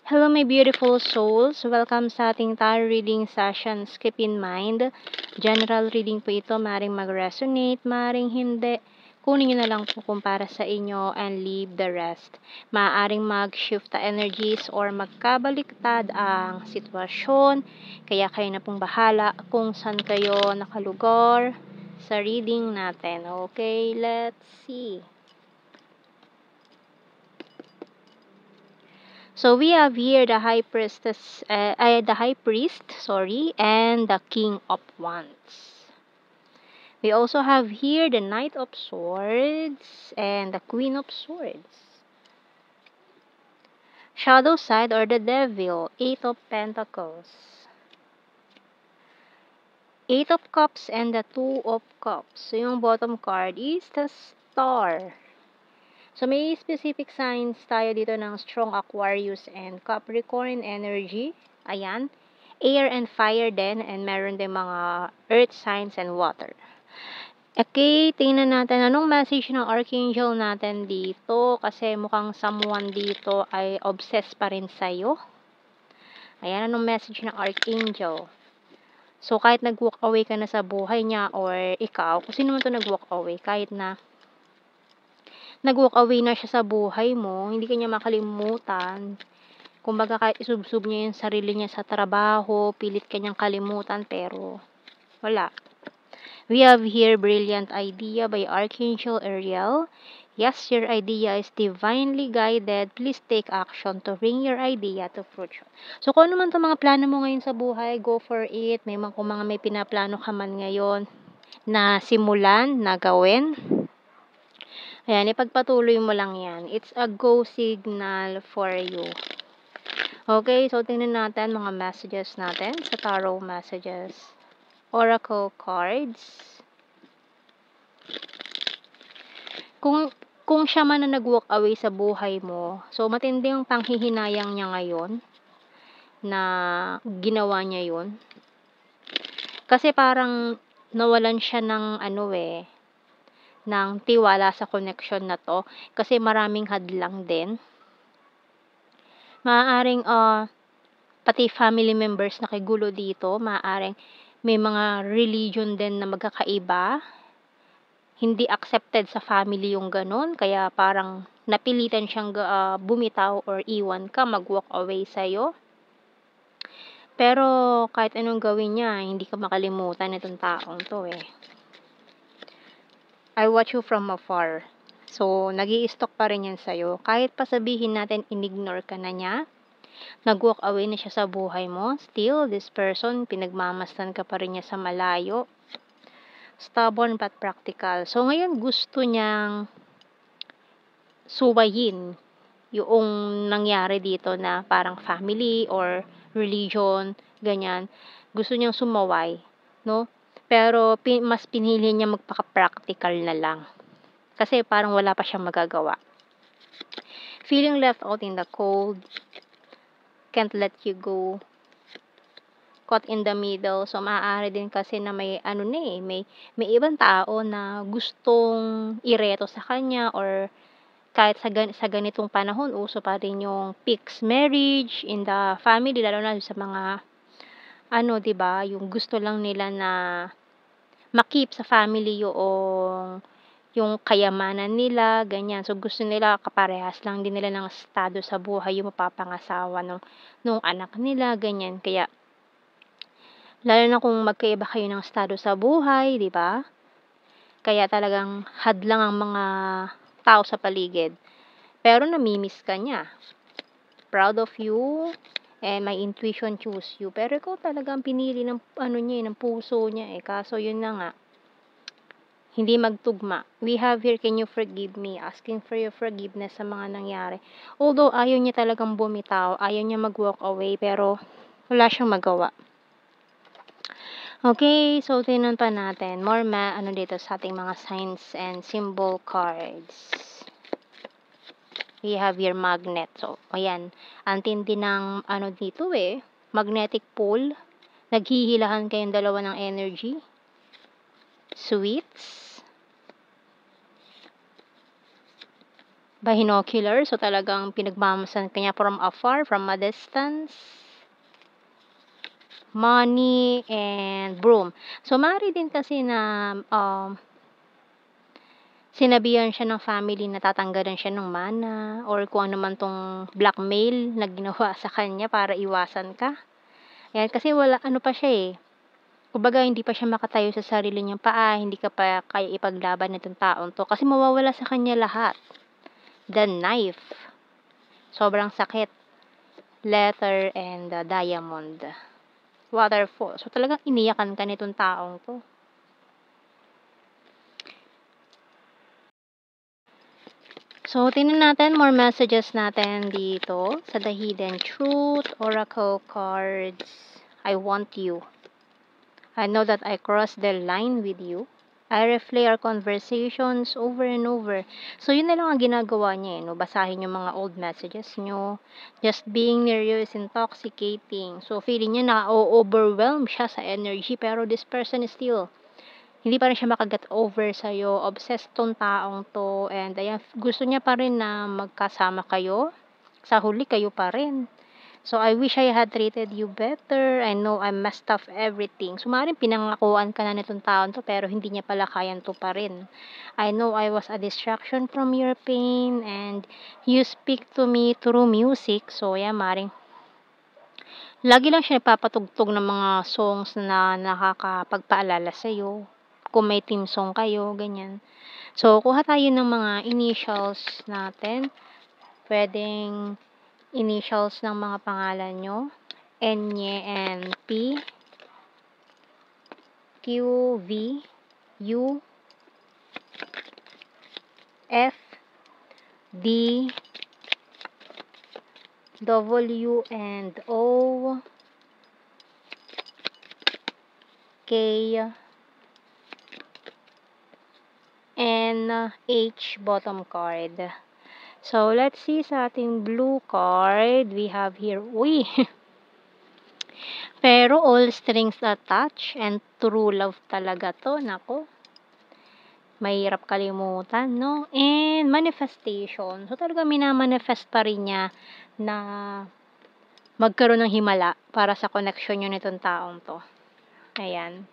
Hello my beautiful souls! Welcome sa ating tarot reading session, Keep in Mind. General reading po ito, maring mag-resonate, maring hindi. Kunin nyo na lang po kung para sa inyo and leave the rest. Maaring mag-shift the energies or magkabaliktad ang sitwasyon. Kaya kayo na pong bahala kung saan kayo nakalugar sa reading natin. Okay, let's see. So we have here the high priestess, the high priest, and the king of wands. We also have here the knight of swords and the queen of swords. Shadow side or the devil, eight of pentacles. Eight of cups and the two of cups. So yung bottom card is the star. So, may specific signs tayo dito ng strong Aquarius and Capricorn energy. Ayan. Air and fire din. And meron din mga earth signs and water. Okay, tingnan natin anong message ng Archangel natin dito. Kasi mukhang someone dito ay obsessed pa rin sa'yo. Ayan, anong message ng Archangel. So, kahit nag-walk away ka na sa buhay niya or ikaw, kung sino man ito nag-walk away, kahit na nag-walk away na siya sa buhay mo, hindi ka niya makalimutan. Kumbaga kahit isubsob niya yung sarili niya sa trabaho, pilit kanyang kalimutan, pero wala. We have here Brilliant Idea by Archangel Ariel. Yes, your idea is divinely guided. Please take action to bring your idea to fruition. So, kung ano man itong mga plano mo ngayon sa buhay, go for it. Kung mga may pinaplano ka man ngayon na simulan, na gawin, ayan, ipagpatuloy mo lang yan. It's a go signal for you. Okay, so tingnan natin mga messages natin sa tarot messages. Oracle cards. Kung siya man na nag-walk away sa buhay mo, so matindi yung panghihinayang niya ngayon na ginawa niya yun. Kasi parang nawalan siya ng ng tiwala sa connection na to kasi maraming hadlang din. Maaaring pati family members na kigulo dito, maaaring may mga religion din na magkakaiba. Hindi accepted sa family yung ganun, kaya parang napilitan siyang bumitaw or iwan ka, mag-walk away sa'yo. Pero kahit anong gawin niya, hindi ka makalimutan itong taong to eh. I watch you from afar. So, nag-i-stalk pa rin yan sa'yo. Kahit pa sabihin natin, in-ignore ka na niya, nag-walk away na siya sa buhay mo, still, this person, pinagmamasdan ka pa rin niya sa malayo. Stubborn but practical. So, ngayon, gusto niyang suwayin yung nangyari dito na parang family or religion, ganyan. Gusto niyang sumaway, no? Pero mas pinili niya magpaka-practical na lang. Kasi parang wala pa siyang magagawa. Feeling left out in the cold. Can't let you go. Caught in the middle. So, maaari din kasi na may may ibang tao na gustong ireto sa kanya or kahit sa ganitong panahon, uso pa rin yung fixed marriage in the family, lalo na sa mga 'di ba, yung gusto lang nila na ma-keep sa family yung kayamanan nila, ganyan. So, gusto nila kaparehas lang din nila ng estado sa buhay, yung mapapangasawa nung anak nila, ganyan. Kaya, lalo na kung magkaiba kayo ng estado sa buhay, di ba? Kaya talagang hadlang ang mga tao sa paligid. Pero namimiss ka niya. Proud of you, and my intuition choose you. Pero ikaw talagang pinili ng ng puso niya eh. Kaso yun na nga, hindi magtugma. We have here, can you forgive me? Asking for your forgiveness sa mga nangyari. Although ayaw niya talagang bumitaw, ayaw niya mag-walk away, pero wala siyang magawa. Okay, so tingnan pa natin. More dito sa ating mga signs and symbol cards. We have your magnet. So, ayan. Ang tindi ng dito eh. Magnetic pole. Naghihilahan kayong dalawa ng energy. Sweets. binocular. So, talagang pinagmamasan kanya from afar, from a distance. Money and broom. So, maaari din kasi na sinabihan siya ng family na tatanggalan siya ng mana or kung ano man tong blackmail na ginawa sa kanya para iwasan ka. Ayan, kasi wala ano pa siya eh. Kumbaga hindi pa siya makatayo sa sarili niyang paa, hindi ka pa kaya ipaglaban nitong taong 'to kasi mawawala sa kanya lahat. The knife, sobrang sakit. Letter and diamond. Waterfall. So talagang iniyakan ka nitong taong 'to. So, tingnan natin more messages natin dito sa The Hidden Truth, Oracle Cards. I want you. I know that I crossed the line with you. I replay our conversations over and over. So, yun na lang ang ginagawa niya, no? Basahin yung mga old messages nyo. Just being near you is intoxicating. So, feeling niya na overwhelmed siya sa energy, pero this person is still hindi pa rin siya makaget over sa'yo. Obsessed tong taong to. And ayan, gusto niya pa rin na magkasama kayo. Sa huli, kayo pa rin. So, I wish I had treated you better. I know I messed up everything. So, maaaring pinangakuan ka na nitong taon to, pero hindi niya pala kayan to pa rin. I know I was a distraction from your pain, and you speak to me through music. So, yan, maaaring lagi lang siya nagpapatugtog ng mga songs na nakakapagpaalala sa'yo. Kung may team song kayo, ganyan. So, kuha tayo ng mga initials natin. Pwedeng initials ng mga pangalan nyo. Enye and P, Q, V, U, F, D, W, and O, K, N, H, bottom card. So, let's see sa ating blue card. We have here, uy! Pero all strings attached and true love talaga to. Nako. Mahirap kalimutan, no? And manifestation. So, talaga minamanifest pa rin niya na magkaroon ng himala para sa connection nyo nitong taong to. Ayan.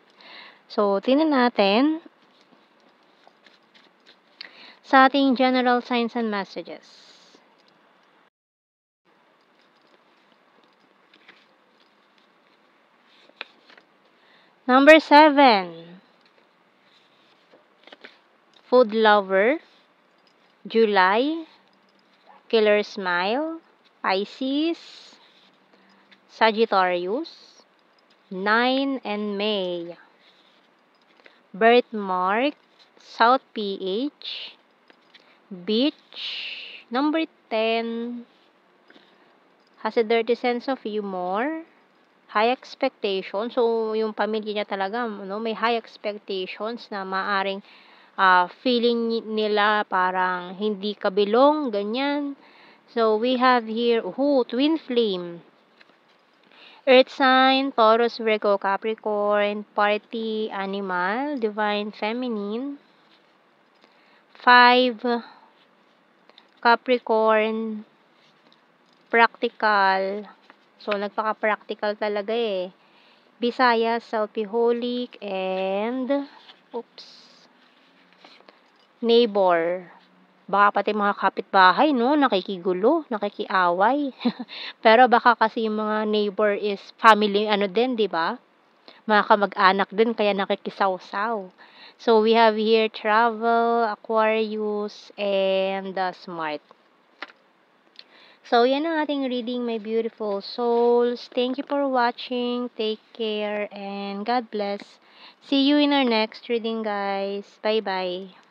So, tingnan natin sa ating general signs and messages. Number 7. Food lover. July. Killer smile. Pisces. Sagittarius. 9 and May. Birthmark. South PH. Beach. Number 10. Has a dirty sense of humor. High expectations. So, yung pamilya niya talaga, no, may high expectations na maaring feeling nila parang hindi kabilong, ganyan. So, we have here, twin flame. Earth sign, Taurus, Virgo, Capricorn, party, animal, divine feminine. 5, Capricorn, practical. So, nagpaka-practical talaga eh. Visayas, selfiholic, and neighbor. Baka pati mga kapitbahay, no, nakikigulo, nakikiaway. Pero baka kasi yung mga neighbor is family, ano din, di ba? Mga kamag-anak din, kaya nakikisawsaw. So, we have here travel, Aquarius, and smart. So, yan ang ating reading, my beautiful souls. Thank you for watching. Take care, and God bless. See you in our next reading, guys. Bye-bye.